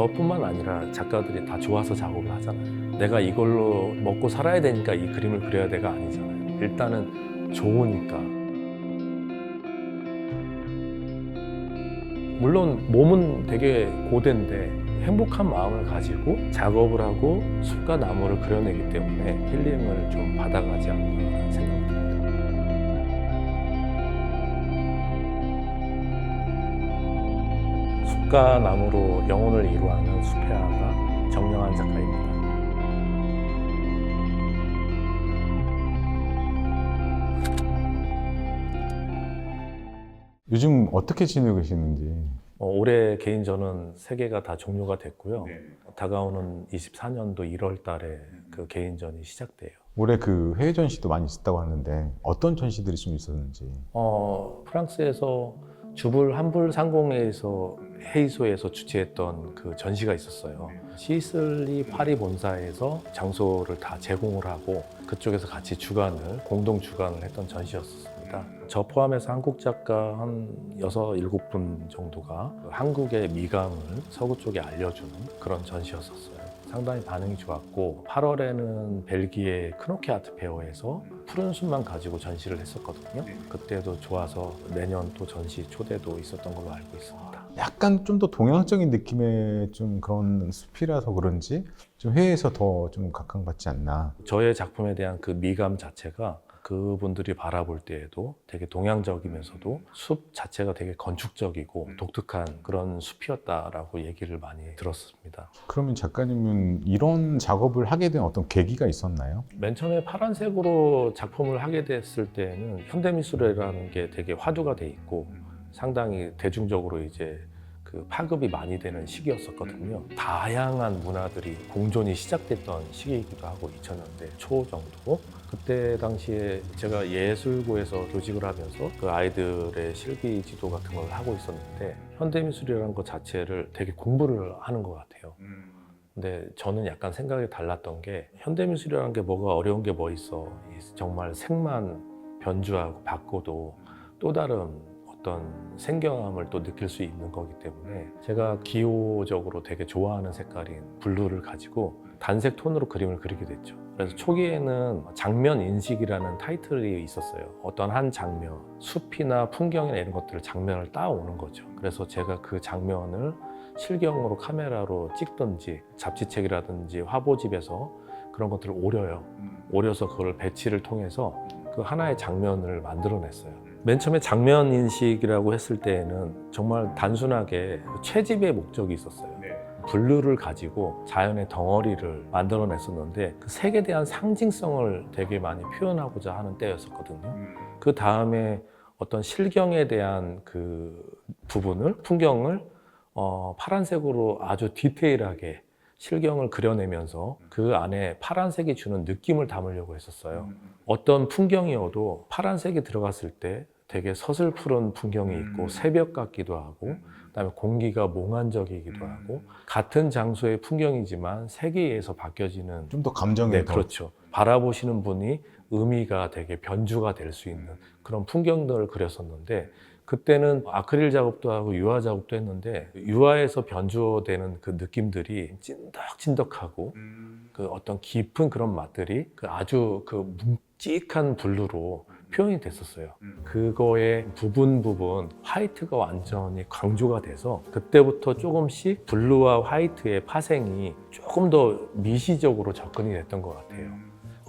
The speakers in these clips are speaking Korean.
저뿐만 아니라 작가들이 다 좋아서 작업을 하잖아요. 내가 이걸로 먹고 살아야 되니까 이 그림을 그려야 돼가 아니잖아요. 일단은 좋으니까. 물론 몸은 되게 고된데 행복한 마음을 가지고 작업을 하고 숲과 나무를 그려내기 때문에 힐링을 좀 받아가지 않나라는 생각이 듭니다. 숲과 나무로 영혼을 이루어하는 숲의 아가 정영한 작가입니다. 요즘 어떻게 지내고 계시는지. 올해 개인전은 3개가 다 종료가 됐고요. 네. 다가오는 24년도 1월 달에 그 개인전이 시작돼요. 올해 그 해외 전시도 많이 있었다고 하는데 어떤 전시들이 좀 있었는지. 프랑스에서 주불 한불 상공회에서 회의소에서 주최했던 그 전시가 있었어요. 시슬리 파리 본사에서 장소를 다 제공을 하고 그쪽에서 같이 공동 주관을 했던 전시였습니다. 저 포함해서 한국 작가 한 6, 7분 정도가 한국의 미감을 서구 쪽에 알려주는 그런 전시였었어요. 상당히 반응이 좋았고 8월에는 벨기에 크노케 아트 페어에서 푸른 숲만 가지고 전시를 했었거든요. 그때도 좋아서 내년 또 전시 초대도 있었던 걸로 알고 있습니다. 약간 좀 더 동양적인 느낌의 좀 그런 숲이라서 그런지 좀 해외에서 더 좀 각광받지 않나. 저의 작품에 대한 그 미감 자체가 그분들이 바라볼 때에도 되게 동양적이면서도 숲 자체가 되게 건축적이고 독특한 그런 숲이었다라고 얘기를 많이 들었습니다. 그러면 작가님은 이런 작업을 하게 된 어떤 계기가 있었나요? 맨 처음에 파란색으로 작품을 하게 됐을 때는 현대미술이라는 게 되게 화두가 돼 있고 상당히 대중적으로 이제 그 파급이 많이 되는 시기였었거든요. 다양한 문화들이 공존이 시작됐던 시기이기도 하고 2000년대 초 정도. 그때 당시에 제가 예술고에서 교직을 하면서 그 아이들의 실기 지도 같은 걸 하고 있었는데 현대미술이라는 것 자체를 되게 공부를 하는 것 같아요. 근데 저는 약간 생각이 달랐던 게 현대미술이라는 게 뭐가 어려운 게 뭐 있어. 정말 색만 변주하고 바꿔도 또 다른 어떤 생경함을 또 느낄 수 있는 거기 때문에 제가 기호적으로 되게 좋아하는 색깔인 블루를 가지고 단색 톤으로 그림을 그리게 됐죠. 그래서 초기에는 장면 인식이라는 타이틀이 있었어요. 어떤 한 장면, 숲이나 풍경이나 이런 것들을 장면을 따오는 거죠. 그래서 제가 그 장면을 실경으로 카메라로 찍든지 잡지책이라든지 화보집에서 그런 것들을 오려요. 오려서 그걸 배치를 통해서 그 하나의 장면을 만들어냈어요. 맨 처음에 장면 인식이라고 했을 때에는 정말 단순하게 채집의 목적이 있었어요. 블루를 가지고 자연의 덩어리를 만들어냈었는데 그 색에 대한 상징성을 되게 많이 표현하고자 하는 때였었거든요. 그 다음에 어떤 실경에 대한 그 부분을, 풍경을 파란색으로 아주 디테일하게 실경을 그려내면서 그 안에 파란색이 주는 느낌을 담으려고 했었어요. 어떤 풍경이어도 파란색이 들어갔을 때 되게 서슬푸른 풍경이 있고 새벽 같기도 하고 그다음에 공기가 몽환적이기도 하고 같은 장소의 풍경이지만 색에 의해서 바뀌어지는 좀 더 감정이 네, 더. 그렇죠. 바라보시는 분이 의미가 되게 변주가 될 수 있는 그런 풍경들을 그렸었는데 그때는 아크릴 작업도 하고 유화 작업도 했는데 유화에서 변주되는 그 느낌들이 찐득찐득하고 그 어떤 깊은 그런 맛들이 그 아주 그 묵직한 블루로 표현이 됐었어요. 그거의 부분 화이트가 완전히 강조가 돼서 그때부터 조금씩 블루와 화이트의 파생이 조금 더 미시적으로 접근이 됐던 것 같아요.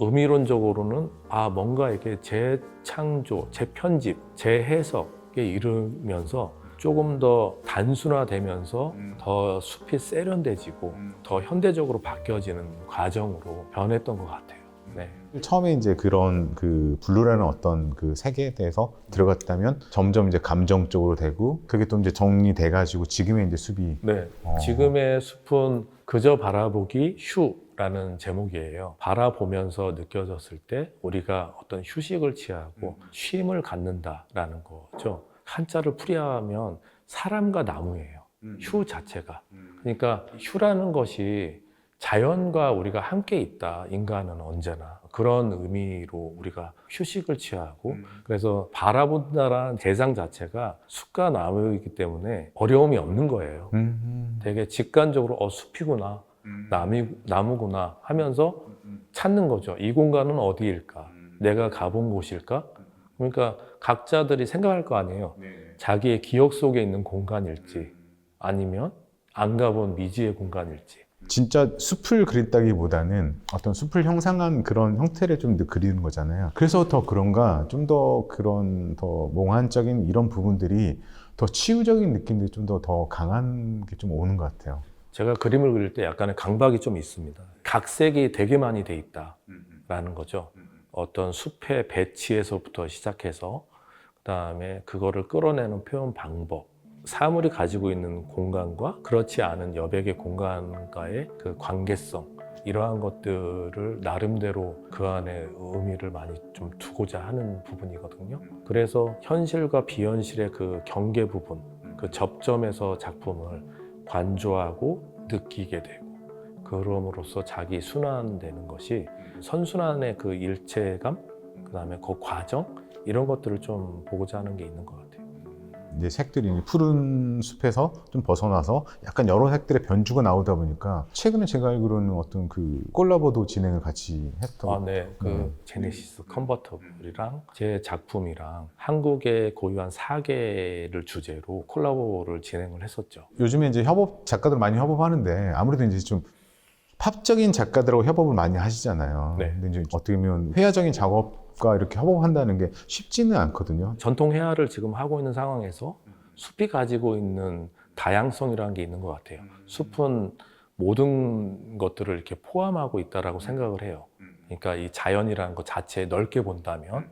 의미론적으로는 뭔가 이게 재창조, 재편집, 재해석에 이르면서 조금 더 단순화되면서 더 숲이 세련돼지고 더 현대적으로 바뀌어지는 과정으로 변했던 것 같아요. 네. 처음에 이제 그런 그 블루라는 어떤 그 색에 대해서 들어갔다면 점점 이제 감정적으로 되고 그게 또 이제 정리돼가지고 지금의 이제 숲이. 네. 지금의 숲은 그저 바라보기 휴라는 제목이에요. 바라보면서 느껴졌을 때 우리가 어떤 휴식을 취하고 쉼을 갖는다라는 거죠. 한자를 풀이하면 사람과 나무예요. 휴 자체가. 그러니까 휴라는 것이 자연과 우리가 함께 있다. 인간은 언제나. 그런 의미로 우리가 휴식을 취하고 그래서 바라본다라는 대상 자체가 숲과 나무이기 때문에 어려움이 없는 거예요. 되게 직관적으로 숲이구나, 나무구나 하면서 찾는 거죠. 이 공간은 어디일까? 내가 가본 곳일까? 그러니까 각자들이 생각할 거 아니에요. 자기의 기억 속에 있는 공간일지 아니면 안 가본 미지의 공간일지. 진짜 숲을 그린다기보다는 어떤 숲을 형상한 그런 형태를 좀 더 그리는 거잖아요. 그래서 더 그런가 좀 더 그런 더 몽환적인 이런 부분들이 더 치유적인 느낌들이 좀 더 강한 게 좀 오는 것 같아요. 제가 그림을 그릴 때 약간의 강박이 좀 있습니다. 각색이 되게 많이 돼 있다라는 거죠. 어떤 숲의 배치에서부터 시작해서 그다음에 그거를 끌어내는 표현 방법, 사물이 가지고 있는 공간과 그렇지 않은 여백의 공간과의 그 관계성, 이러한 것들을 나름대로 그 안에 의미를 많이 좀 두고자 하는 부분이거든요. 그래서 현실과 비현실의 그 경계 부분, 그 접점에서 작품을 관조하고 느끼게 되고, 그럼으로써 자기 순환되는 것이 선순환의 그 일체감, 그 다음에 그 과정, 이런 것들을 좀 보고자 하는 게 있는 것 같아요. 이제 색들이 푸른 숲에서 좀 벗어나서 약간 여러 색들의 변주가 나오다 보니까 최근에 제가 알기로는 어떤 그 콜라보도 진행을 같이 했던. 네. 그 제네시스 컨버터블이랑 제 작품이랑 한국의 고유한 사계를 주제로 콜라보를 진행을 했었죠. 요즘에 이제 작가들 많이 협업하는데 아무래도 이제 좀 팝적인 작가들하고 협업을 많이 하시잖아요. 네. 근데 이제 어떻게 보면 회화적인 작업과 이렇게 협업한다는 게 쉽지는 않거든요. 전통 회화를 지금 하고 있는 상황에서 숲이 가지고 있는 다양성이라는 게 있는 것 같아요. 숲은 모든 것들을 이렇게 포함하고 있다라고 생각을 해요. 그러니까 이 자연이라는 것 자체에 넓게 본다면.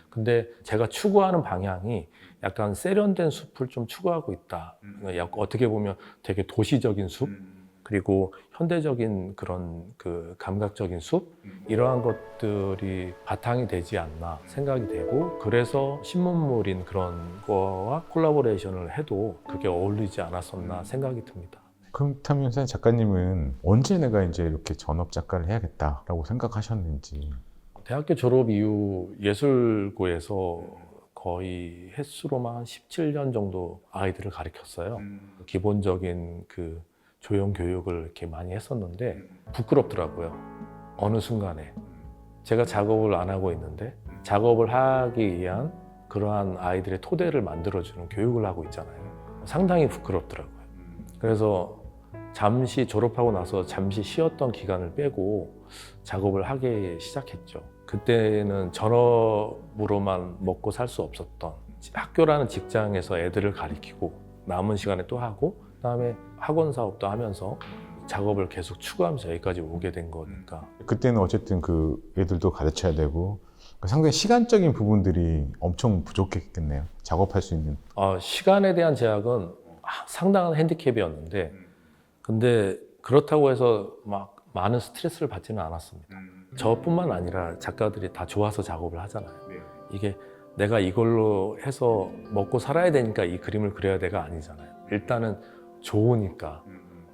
근데 제가 추구하는 방향이 약간 세련된 숲을 좀 추구하고 있다. 어떻게 보면 되게 도시적인 숲, 그리고 현대적인 그런 그 감각적인 숲, 이러한 것들이 바탕이 되지 않나 생각이 되고, 그래서 신문물인 그런 거와 콜라보레이션을 해도 그게 어울리지 않았었나 생각이 듭니다. 그렇다면 선생님 작가님은 언제 내가 이제 이렇게 전업 작가를 해야겠다라고 생각하셨는지. 대학교 졸업 이후 예술고에서 거의 횟수로만 한 17년 정도 아이들을 가르쳤어요. 기본적인 그 조형 교육을 이렇게 많이 했었는데 부끄럽더라고요. 어느 순간에 제가 작업을 안 하고 있는데 작업을 하기 위한 그러한 아이들의 토대를 만들어주는 교육을 하고 있잖아요. 상당히 부끄럽더라고요. 그래서 잠시 졸업하고 나서 잠시 쉬었던 기간을 빼고 작업을 하기 시작했죠. 그때는 전업으로만 먹고 살 수 없었던, 학교라는 직장에서 애들을 가르치고 남은 시간에 또 하고, 그다음에 학원 사업도 하면서 작업을 계속 추구하면서 여기까지 오게 된 거니까. 그때는 어쨌든 그 애들도 가르쳐야 되고 상당히 시간적인 부분들이 엄청 부족했겠네요. 작업할 수 있는. 시간에 대한 제약은 상당한 핸디캡이었는데, 근데 그렇다고 해서 막 많은 스트레스를 받지는 않았습니다. 저뿐만 아니라 작가들이 다 좋아서 작업을 하잖아요. 이게 내가 이걸로 해서 먹고 살아야 되니까 이 그림을 그려야 돼가 아니잖아요. 일단은 좋으니까,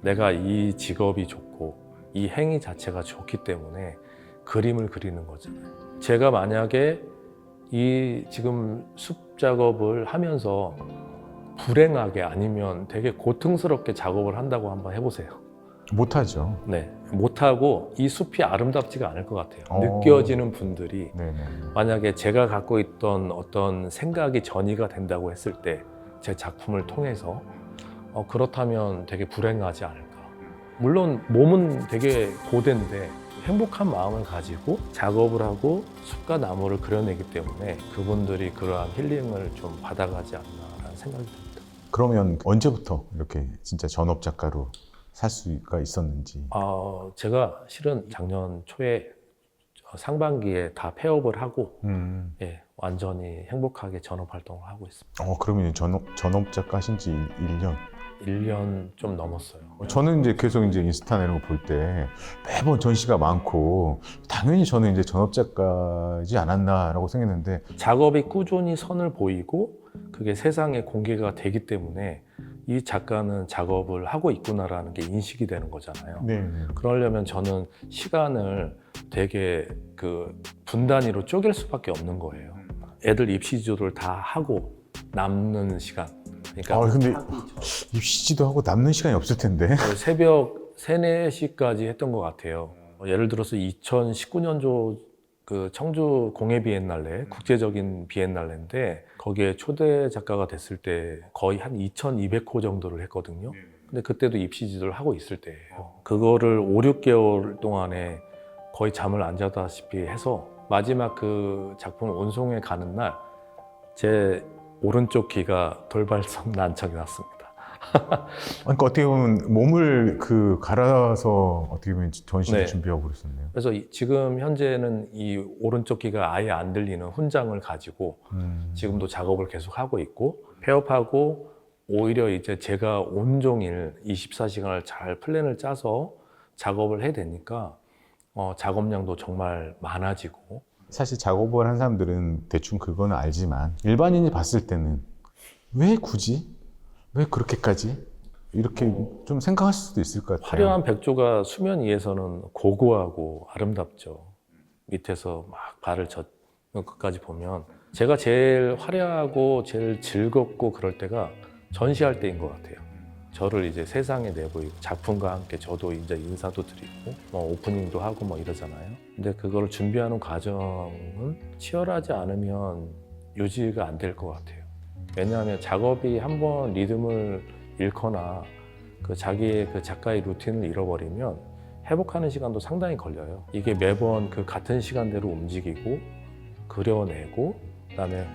내가 이 직업이 좋고 이 행위 자체가 좋기 때문에 그림을 그리는 거잖아요. 제가 만약에 이 지금 숲 작업을 하면서 불행하게 아니면 되게 고통스럽게 작업을 한다고 한번 해보세요. 못하죠. 네, 못하고 이 숲이 아름답지가 않을 것 같아요. 느껴지는 분들이 네네. 만약에 제가 갖고 있던 어떤 생각이 전이가 된다고 했을 때 제 작품을 통해서 그렇다면 되게 불행하지 않을까. 물론 몸은 되게 고된데 행복한 마음을 가지고 작업을 하고 숲과 나무를 그려내기 때문에 그분들이 그러한 힐링을 좀 받아가지 않나라는 생각이 듭니다. 그러면 언제부터 이렇게 진짜 전업 작가로 살 수가 있었는지. 제가 실은 작년 초에 상반기에 다 폐업을 하고 완전히 행복하게 전업 활동을 하고 있습니다. 그러면 전업 작가 하신 지 1년? 1년 좀 넘었어요. 저는 이제 계속 이제 인스타나 이런 거 볼 때 매번 전시가 많고 당연히 저는 이제 전업 작가이지 않았나라고 생각했는데 작업이 꾸준히 선을 보이고 그게 세상에 공개가 되기 때문에 이 작가는 작업을 하고 있구나라는 게 인식이 되는 거잖아요. 네. 그러려면 저는 시간을 되게 그 분단위로 쪼갤 수밖에 없는 거예요. 애들 입시 지도를 다 하고 남는 시간, 그러니까 근데 입시지도 하고 남는 시간이 없을 텐데. 새벽 3, 4시까지 했던 것 같아요. 예를 들어서 2019년도 그 청주 공예 비엔날레, 국제적인 비엔날레인데 거기에 초대 작가가 됐을 때 거의 한 2,200호 정도를 했거든요. 근데 그때도 입시지도를 하고 있을 때예요. 그거를 5, 6개월 동안에 거의 잠을 안 자다시피 해서 마지막 그 작품 온송에 가는 날 제 오른쪽 귀가 돌발성 난청이 났습니다. 그러니까 어떻게 보면 몸을 갈아서 어떻게 보면 전시를 네. 준비하고 그랬었네요. 그래서 지금 현재는 이 오른쪽 귀가 아예 안 들리는 훈장을 가지고 지금도 작업을 계속 하고 있고, 폐업하고 오히려 이제 제가 온종일 24시간을 잘 플랜을 짜서 작업을 해야 되니까 작업량도 정말 많아지고. 사실 작업을 한 사람들은 대충 그거는 알지만 일반인이 봤을 때는 왜 굳이? 왜 그렇게까지? 이렇게 좀 생각할 수도 있을 것 같아요. 화려한 백조가 수면 위에서는 고고하고 아름답죠. 밑에서 막 발을 젓는 것까지 보면 제가 제일 화려하고 제일 즐겁고 그럴 때가 전시할 때인 것 같아요. 저를 이제 세상에 내보이고 작품과 함께 저도 이제 인사도 드리고 오프닝도 하고 이러잖아요. 근데 그거를 준비하는 과정은 치열하지 않으면 유지가 안 될 것 같아요. 왜냐하면 작업이 한번 리듬을 잃거나 자기의 작가의 루틴을 잃어버리면 회복하는 시간도 상당히 걸려요. 이게 매번 같은 시간대로 움직이고 그려내고 그다음에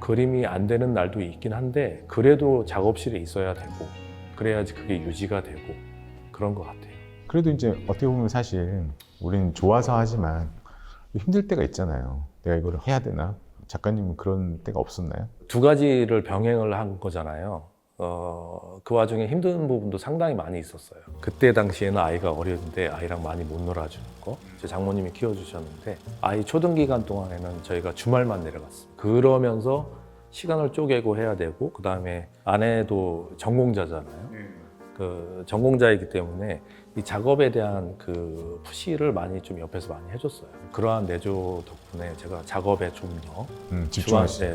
그림이 안 되는 날도 있긴 한데 그래도 작업실에 있어야 되고 그래야지 그게 유지가 되고 그런 것 같아요. 그래도 이제 어떻게 보면 사실 우리는 좋아서 하지만 힘들 때가 있잖아요. 내가 이걸 해야 되나? 작가님은 그런 때가 없었나요? 두 가지를 병행을 한 거잖아요. 그 와중에 힘든 부분도 상당히 많이 있었어요. 그때 당시에는 아이가 어렸는데 아이랑 많이 못 놀아주는 거. 제 장모님이 키워주셨는데 아이 초등 기간 동안에는 저희가 주말만 내려갔어요. 그러면서 시간을 쪼개고 해야 되고 그 다음에 아내도 전공자잖아요. 그 전공자이기 때문에 이 작업에 대한 푸시를 많이 좀 옆에서 많이 해줬어요. 그러한 내조 덕분에 제가 작업에 좀 더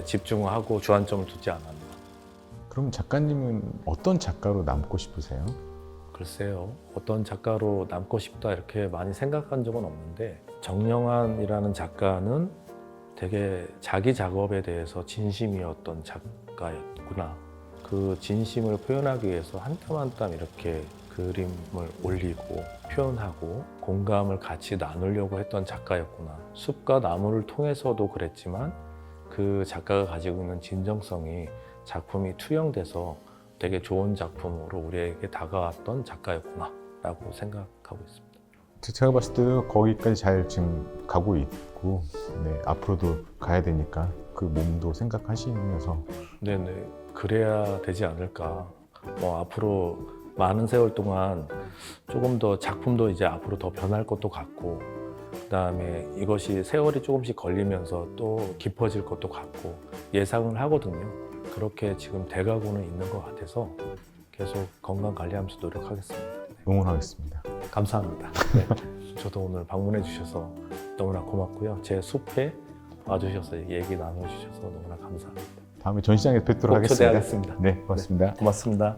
집중하고 주안점을 두지 않았나. 그럼 작가님은 어떤 작가로 남고 싶으세요? 글쎄요, 어떤 작가로 남고 싶다 이렇게 많이 생각한 적은 없는데 정영환이라는 작가는 되게 자기 작업에 대해서 진심이었던 작가였구나. 그 진심을 표현하기 위해서 한 땀 한 땀 이렇게 그림을 올리고 표현하고 공감을 같이 나누려고 했던 작가였구나. 숲과 나무를 통해서도 그랬지만 그 작가가 가지고 있는 진정성이 작품이 투영돼서 되게 좋은 작품으로 우리에게 다가왔던 작가였구나 라고 생각하고 있습니다. 제가 봤을 때도 거기까지 잘 지금 가고 있고 앞으로도 가야 되니까 그 몸도 생각하시면서 네네, 그래야 되지 않을까. 앞으로 많은 세월 동안 조금 더 작품도 이제 앞으로 더 변할 것도 같고 그다음에 이것이 세월이 조금씩 걸리면서 또 깊어질 것도 같고 예상을 하거든요. 그렇게 지금 돼가고는 있는 것 같아서 계속 건강 관리하면서 노력하겠습니다. 응원하겠습니다. 감사합니다. 저도 오늘 방문해 주셔서 너무나 고맙고요. 제 숲에 와주셔서 얘기 나눠주셔서 너무나 감사합니다. 다음에 전시장에서 뵙도록 꼭 하겠습니다. 초대하겠습니다. 네, 고맙습니다. 고맙습니다.